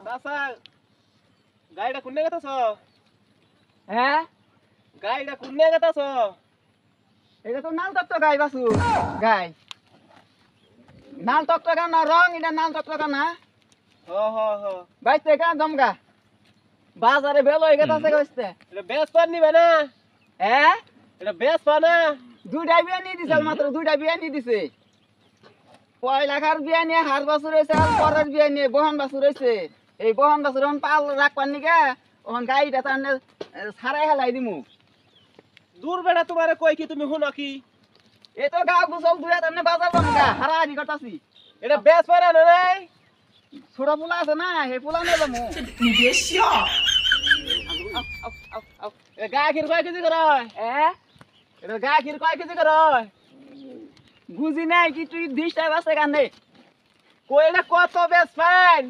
চাচা গাড়িটা কোনে গেতাছ? হ্যাঁ গাড়িটা কোনে গেতাছ? এটা তো নাল টকটকা গাই বাসু গাই নাল টকটকা না রং এটা নাল টকটকা না হ হ হ বাইতে কেন জমগা বাজারে বেলো হয়ে গেছে কইতে এটা বেশ পান নিবে না? হ্যাঁ এটা বেশ পা না? দুইটা বিয়া নিয়ে দিছে মাত্র দুইটা বিয়া নিয়ে দিছে পয়লাখার বিয়া নিয়ে হার বাছুর হয়েছে আর পরের বিয়া নিয়ে বহন বাছুর হয়েছে এই বহন বাছুর এখন পাল রাখবার নিকা ওখান গাড়িটা তার সারাই হেলাই দিমু দূর বেড়া তোমারে কই কি তুমি হুনো কি? এ তো গা গুছল দুয়া তার বাজার জমগা হারাহারি করতাছি এটা বেশ পারে না নাই? ছোট পোলা আছে না হে পোলা নিয়ে যাবো এটা গাখির কয় কেজি করে? এটা গাখির কয় কেজি করে? বুঝি নাই কি তুই 20টা বাসে কান্দে কই এটা কত বেশ ফাইন?